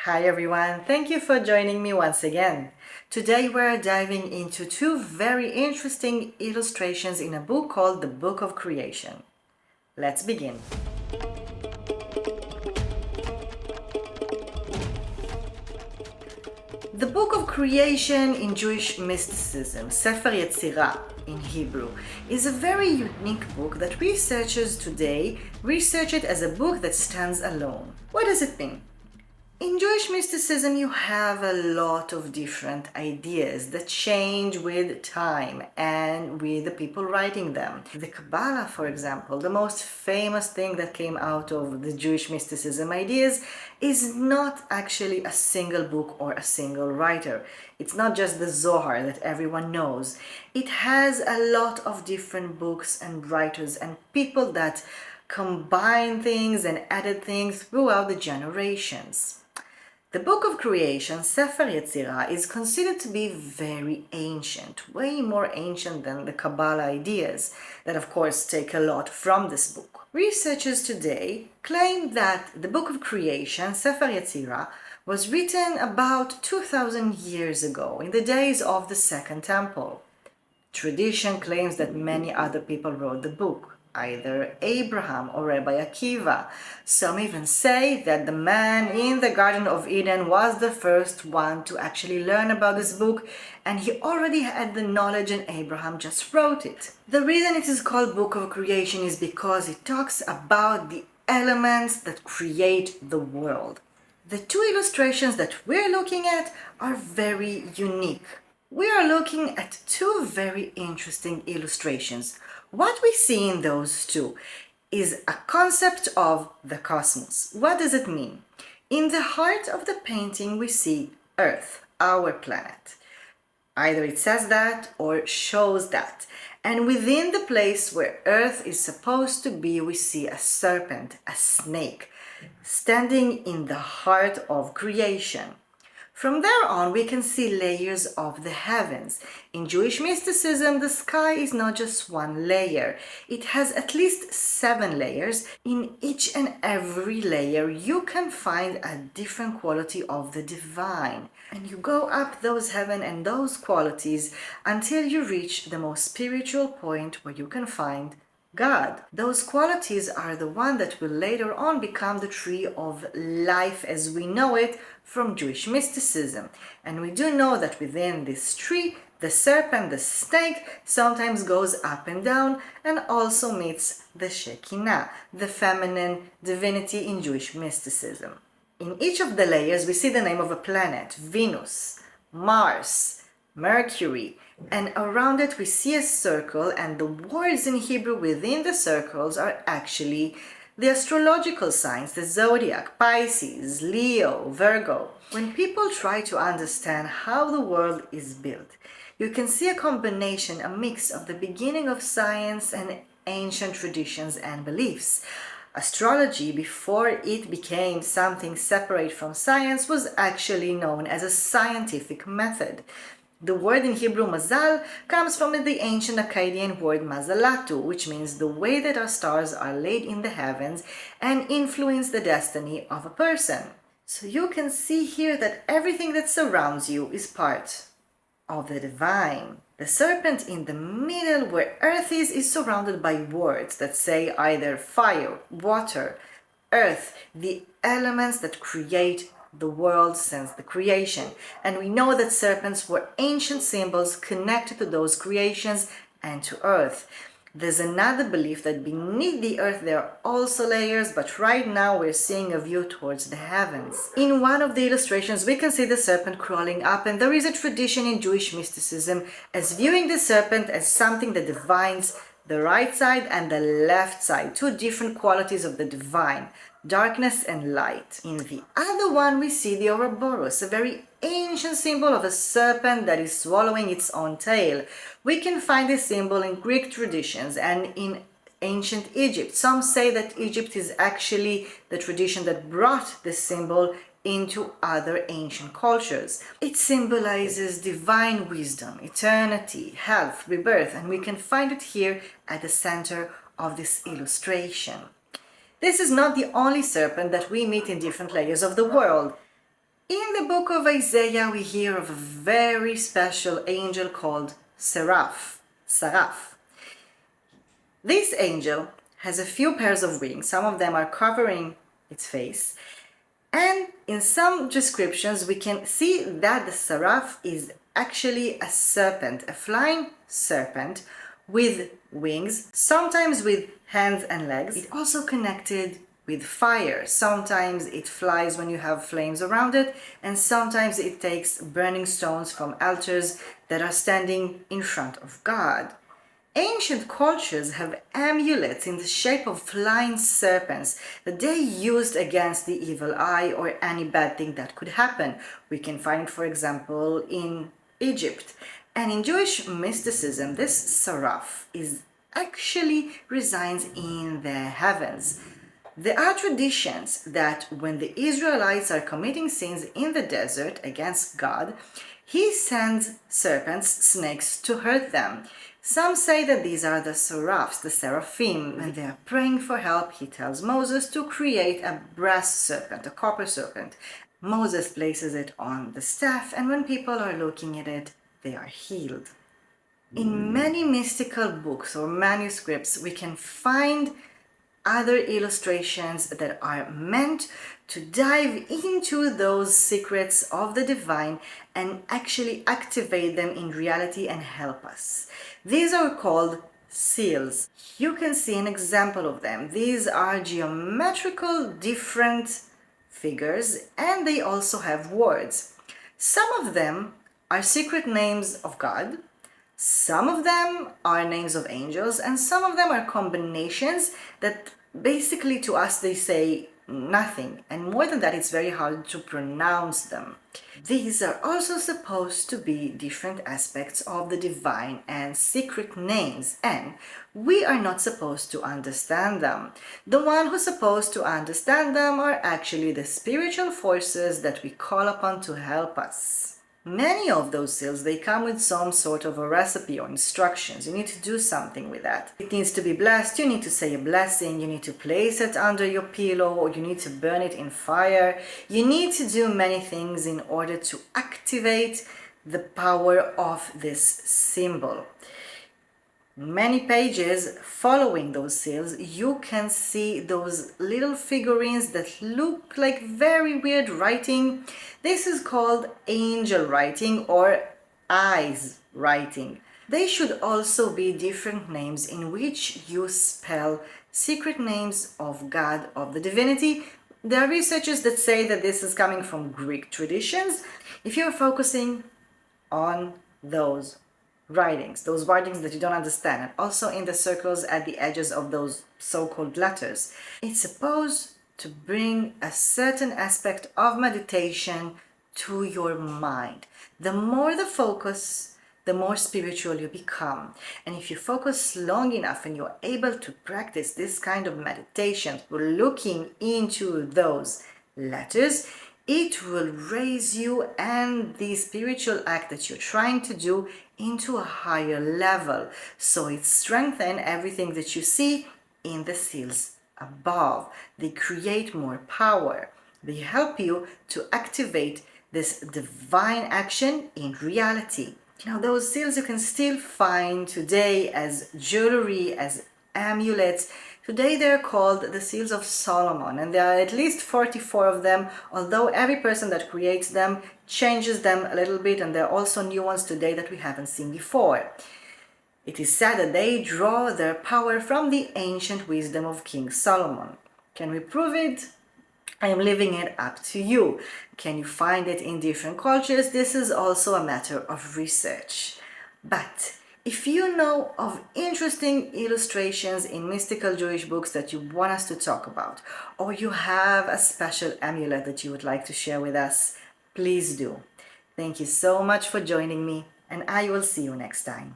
Hi everyone, thank you for joining me once again. Today we're diving into two very interesting illustrations in a book called The Book of Creation. Let's begin. The Book of Creation in Jewish mysticism, Sefer Yetzirah in Hebrew, is a very unique book that researchers today research it as a book that stands alone. What does it mean? In Jewish mysticism, you have a lot of different ideas that change with time and with the people writing them. The Kabbalah, for example, the most famous thing that came out of the Jewish mysticism ideas, is not actually a single book or a single writer. It's not just the Zohar that everyone knows. It has a lot of different books and writers and people that combine things and added things throughout the generations. The Book of Creation, Sefer Yetzirah, is considered to be very ancient, way more ancient than the Kabbalah ideas, that of course take a lot from this book. Researchers today claim that the Book of Creation, Sefer Yetzirah, was written about 2,000 years ago, in the days of the Second Temple. Tradition claims that many other people wrote the book, either Abraham or Rabbi Akiva. Some even say that the man in the Garden of Eden was the first one to actually learn about this book, and he already had the knowledge and Abraham just wrote it. The reason it is called Book of Creation is because it talks about the elements that create the world. The two illustrations that we're looking at are very unique. We are looking at two very interesting illustrations. What we see in those two is a concept of the cosmos. What does it mean? In the heart of the painting, we see Earth, our planet. Either it says that or shows that. And within the place where Earth is supposed to be, we see a serpent, a snake, standing in the heart of creation. From there on, we can see layers of the heavens. In Jewish mysticism, the sky is not just one layer. It has at least 7 layers. In each and every layer, you can find a different quality of the divine. And you go up those heaven and those qualities until you reach the most spiritual point where you can find God. Those qualities are the one that will later on become the tree of life as we know it from Jewish mysticism. And we do know that within this tree, the serpent, the snake, sometimes goes up and down and also meets the Shekinah, the feminine divinity in Jewish mysticism. In each of the layers, we see the name of a planet: Venus, Mars, Mercury, and around it we see a circle, and the words in Hebrew within the circles are actually the astrological signs, the zodiac, Pisces, Leo, Virgo. When people try to understand how the world is built, you can see a combination, a mix of the beginning of science and ancient traditions and beliefs. Astrology, before it became something separate from science, was actually known as a scientific method. The word in Hebrew mazal comes from the ancient Akkadian word mazalatu, which means the way that our stars are laid in the heavens and influence the destiny of a person. So you can see here that everything that surrounds you is part of the divine. The serpent in the middle where earth is surrounded by words that say either fire, water, earth, the elements that create the world since the creation. And we know that serpents were ancient symbols connected to those creations and to earth. There's another belief that beneath the earth there are also layers, but right now we're seeing a view towards the heavens. In one of the illustrations, we can see the serpent crawling up, and there is a tradition in Jewish mysticism as viewing the serpent as something that defines the right side and the left side, two different qualities of the divine, darkness and light. In the other one, we see the Ouroboros, a very ancient symbol of a serpent that is swallowing its own tail. We can find this symbol in Greek traditions and in ancient Egypt. Some say that Egypt is actually the tradition that brought this symbol into other ancient cultures. It symbolizes divine wisdom, eternity, health, rebirth, and we can find it here at the center of this illustration. This is not the only serpent that we meet in different layers of the world. In the book of Isaiah, we hear of a very special angel called Saraf. This angel has a few pairs of wings. Some of them are covering its face. And in some descriptions, we can see that the Saraf is actually a serpent, a flying serpent with wings, sometimes with hands and legs. It also connected with fire. Sometimes it flies when you have flames around it, and sometimes it takes burning stones from altars that are standing in front of God. Ancient cultures have amulets in the shape of flying serpents that they used against the evil eye or any bad thing that could happen. We can find it, for example, in Egypt. And in Jewish mysticism, this Saraf is actually resides in the heavens. There are traditions that when the Israelites are committing sins in the desert against God, he sends serpents, snakes, to hurt them. Some say that these are the Sarafs, the seraphim. When they are praying for help, he tells Moses to create a brass serpent, a copper serpent. Moses places it on the staff, and when people are looking at it, they are healed. In many mystical books or manuscripts, we can find other illustrations that are meant to dive into those secrets of the divine and actually activate them in reality and help us. These are called seals. You can see an example of them. These are geometrical different figures, and they also have words. Some of them are secret names of God. Some of them are names of angels, and some of them are combinations that basically to us they say nothing, and more than that, it's very hard to pronounce them. These are also supposed to be different aspects of the divine and secret names, and we are not supposed to understand them. The one who's supposed to understand them are actually the spiritual forces that we call upon to help us. Many of those seals, they come with some sort of a recipe or instructions. You need to do something with that. It needs to be blessed, you need to say a blessing, you need to place it under your pillow, or you need to burn it in fire. You need to do many things in order to activate the power of this symbol. Many pages following those seals, you can see those little figurines that look like very weird writing. This is called angel writing or eyes writing. They should also be different names in which you spell secret names of God, of the divinity. There are researchers that say that this is coming from Greek traditions. If you're focusing on those writings that you don't understand, and also in the circles at the edges of those so-called letters, it's supposed to bring a certain aspect of meditation to your mind. The more the focus, the more spiritual you become. And if you focus long enough and you're able to practice this kind of meditation, looking into those letters, it will raise you and the spiritual act that you're trying to do into a higher level. So it strengthens everything that you see in the seals above. They create more power. They help you to activate this divine action in reality. Now, those seals you can still find today as jewelry, as amulets. Today they're called the seals of Solomon, and there are at least 44 of them, although every person that creates them changes them a little bit, and there are also new ones today that we haven't seen before. It is said that they draw their power from the ancient wisdom of King Solomon. Can we prove it? I am leaving it up to you. Can you find it in different cultures? This is also a matter of research. But if you know of interesting illustrations in mystical Jewish books that you want us to talk about, or you have a special amulet that you would like to share with us, please do. Thank you so much for joining me, and I will see you next time.